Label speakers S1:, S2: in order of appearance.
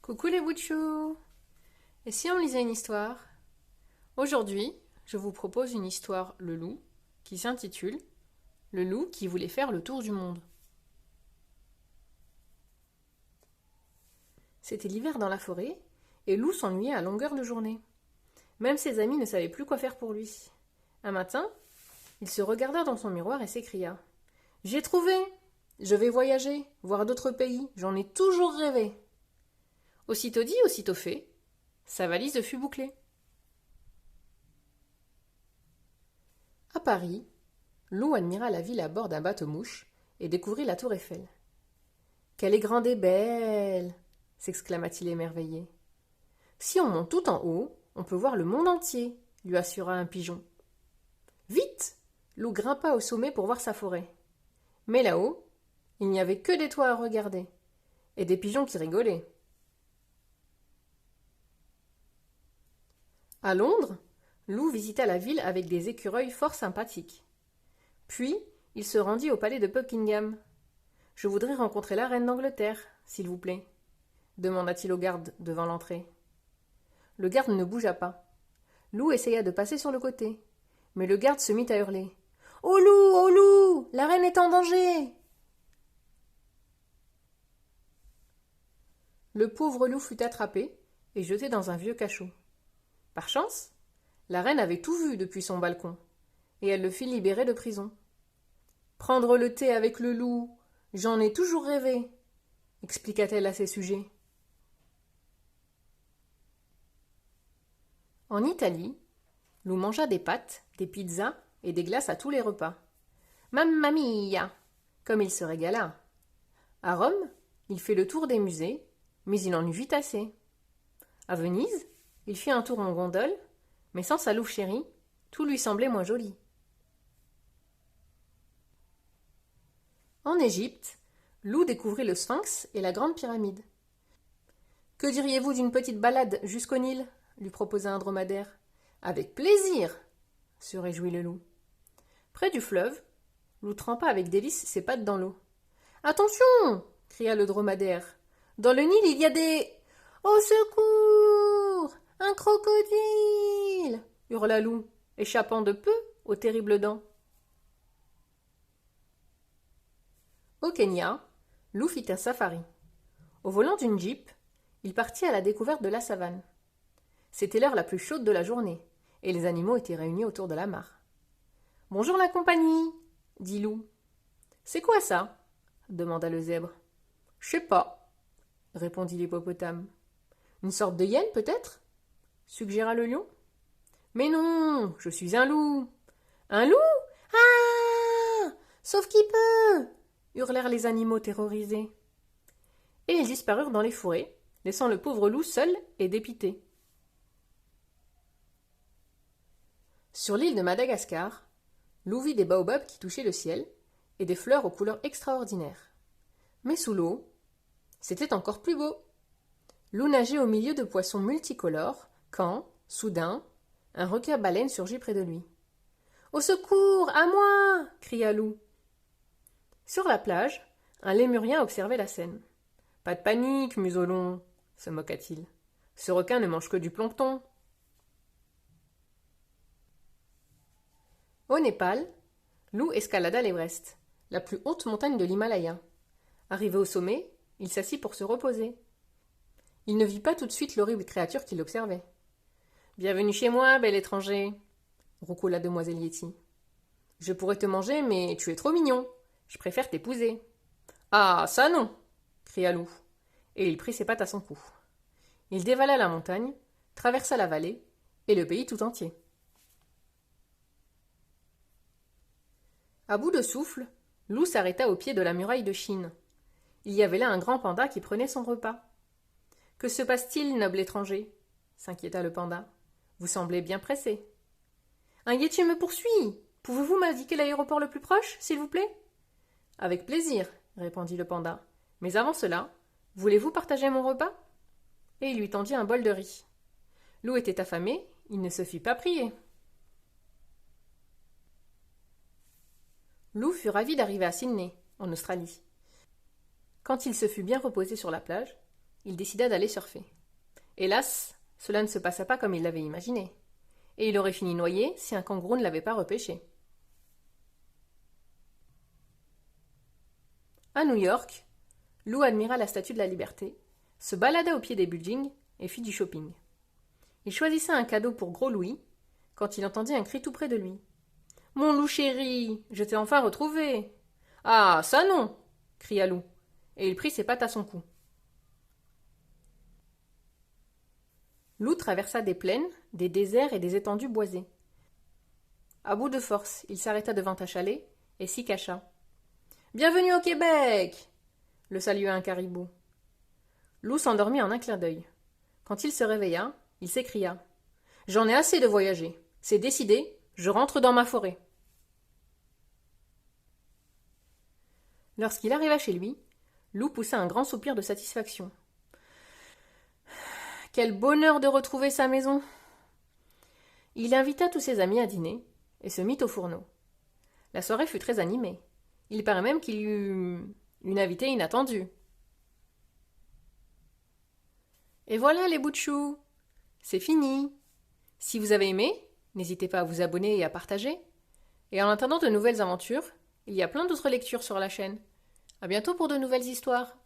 S1: Coucou les bouts de chou! Et si on lisait une histoire? Aujourd'hui, je vous propose une histoire Le Loup qui s'intitule Le loup qui voulait faire le tour du monde. C'était l'hiver dans la forêt et Loup s'ennuyait à longueur de journée. Même ses amis ne savaient plus quoi faire pour lui. Un matin, il se regarda dans son miroir et s'écria: J'ai trouvé! Je vais voyager, voir d'autres pays, j'en ai toujours rêvé. Aussitôt dit, aussitôt fait, sa valise fut bouclée. À Paris, Loup admira la ville à bord d'un bateau-mouche et découvrit la tour Eiffel. Qu'elle est grande et belle! S'exclama-t-il émerveillé. Si on monte tout en haut, on peut voir le monde entier, lui assura un pigeon. Vite! Loup grimpa au sommet pour voir sa forêt. Mais là-haut, il n'y avait que des toits à regarder, et des pigeons qui rigolaient. À Londres, Loup visita la ville avec des écureuils fort sympathiques. Puis, il se rendit au palais de Buckingham. « Je voudrais rencontrer la reine d'Angleterre, s'il vous plaît, » demanda-t-il au garde devant l'entrée. Le garde ne bougea pas. Loup essaya de passer sur le côté, mais le garde se mit à hurler. « Ô loup, ô loup, la reine est en danger !» Le pauvre loup fut attrapé et jeté dans un vieux cachot. Par chance, la reine avait tout vu depuis son balcon, et elle le fit libérer de prison. « Prendre le thé avec le loup, j'en ai toujours rêvé, » expliqua-t-elle à ses sujets. En Italie, Loup mangea des pâtes, des pizzas et des glaces à tous les repas. Mamma mia! Comme il se régala. À Rome, il fit le tour des musées, mais il en eut vite assez. À Venise, il fit un tour en gondole, mais sans sa louve chérie, tout lui semblait moins joli. En Égypte, Loup découvrit le Sphinx et la Grande Pyramide. « Que diriez-vous d'une petite balade jusqu'au Nil ?» lui proposa un dromadaire. « Avec plaisir !» se réjouit le loup. Près du fleuve, Loup trempa avec délice ses pattes dans l'eau. « Attention !» cria le dromadaire. « Dans le Nil, il y a des... »« Au secours ! Un crocodile !» hurla Loup, échappant de peu aux terribles dents. Au Kenya, Loup fit un safari. Au volant d'une jeep, il partit à la découverte de la savane. C'était l'heure la plus chaude de la journée, et les animaux étaient réunis autour de la mare. « Bonjour la compagnie !» dit Loup. « C'est quoi ça ?» demanda le zèbre. « Je sais pas !» répondit l'hippopotame. « Une sorte de hyène, peut-être ?» suggéra le lion. « Mais non, je suis un loup !»« Un loup ? Ah ! Sauf qui peut !» hurlèrent les animaux terrorisés. Et ils disparurent dans les forêts, laissant le pauvre loup seul et dépité. Sur l'île de Madagascar, Loup vit des baobabs qui touchaient le ciel et des fleurs aux couleurs extraordinaires. Mais sous l'eau, c'était encore plus beau. Loup nageait au milieu de poissons multicolores quand, soudain, un requin-baleine surgit près de lui. « Au secours, à moi !» cria Loup. Sur la plage, un lémurien observait la scène. « Pas de panique, muselon !» se moqua-t-il. « Ce requin ne mange que du plancton. » Au Népal, Loup escalada l'Everest, la plus haute montagne de l'Himalaya. Arrivé au sommet, il s'assit pour se reposer. Il ne vit pas tout de suite l'horrible créature qui l'observait. « Bienvenue chez moi, bel étranger !» roucoula demoiselle Yeti. « Je pourrais te manger, mais tu es trop mignon. Je préfère t'épouser. »« Ah, ça non !» cria Loup, et il prit ses pattes à son cou. Il dévala la montagne, traversa la vallée, et le pays tout entier. À bout de souffle, Loup s'arrêta au pied de la muraille de Chine. Il y avait là un grand panda qui prenait son repas. « Que se passe-t-il, noble étranger ?» s'inquiéta le panda. « Vous semblez bien pressé. »« Un yéti me poursuit. Pouvez-vous m'indiquer l'aéroport le plus proche, s'il vous plaît ?»« Avec plaisir, » répondit le panda. « Mais avant cela, voulez-vous partager mon repas ?» Et il lui tendit un bol de riz. Loup était affamé, il ne se fit pas prier. Loup fut ravi d'arriver à Sydney, en Australie. Quand il se fut bien reposé sur la plage, il décida d'aller surfer. Hélas, cela ne se passa pas comme il l'avait imaginé, et il aurait fini noyé si un kangourou ne l'avait pas repêché. À New York, Lou admira la Statue de la Liberté, se balada au pied des buildings et fit du shopping. Il choisissait un cadeau pour Gros Louis quand il entendit un cri tout près de lui. « Mon Lou chéri, je t'ai enfin retrouvé !»« Ah, ça non !» cria Lou, et il prit ses pattes à son cou. Lou traversa des plaines, des déserts et des étendues boisées. À bout de force, il s'arrêta devant un chalet et s'y cacha. « Bienvenue au Québec !» le salua un caribou. Lou s'endormit en un clin d'œil. Quand il se réveilla, il s'écria. « J'en ai assez de voyager. C'est décidé, je rentre dans ma forêt. » Lorsqu'il arriva chez lui, Lou poussa un grand soupir de satisfaction. Quel bonheur de retrouver sa maison! Il invita tous ses amis à dîner et se mit au fourneau. La soirée fut très animée. Il paraît même qu'il y eut une invitée inattendue. Et voilà les bouts de chou! C'est fini! Si vous avez aimé, n'hésitez pas à vous abonner et à partager. Et en attendant de nouvelles aventures, il y a plein d'autres lectures sur la chaîne. À bientôt pour de nouvelles histoires!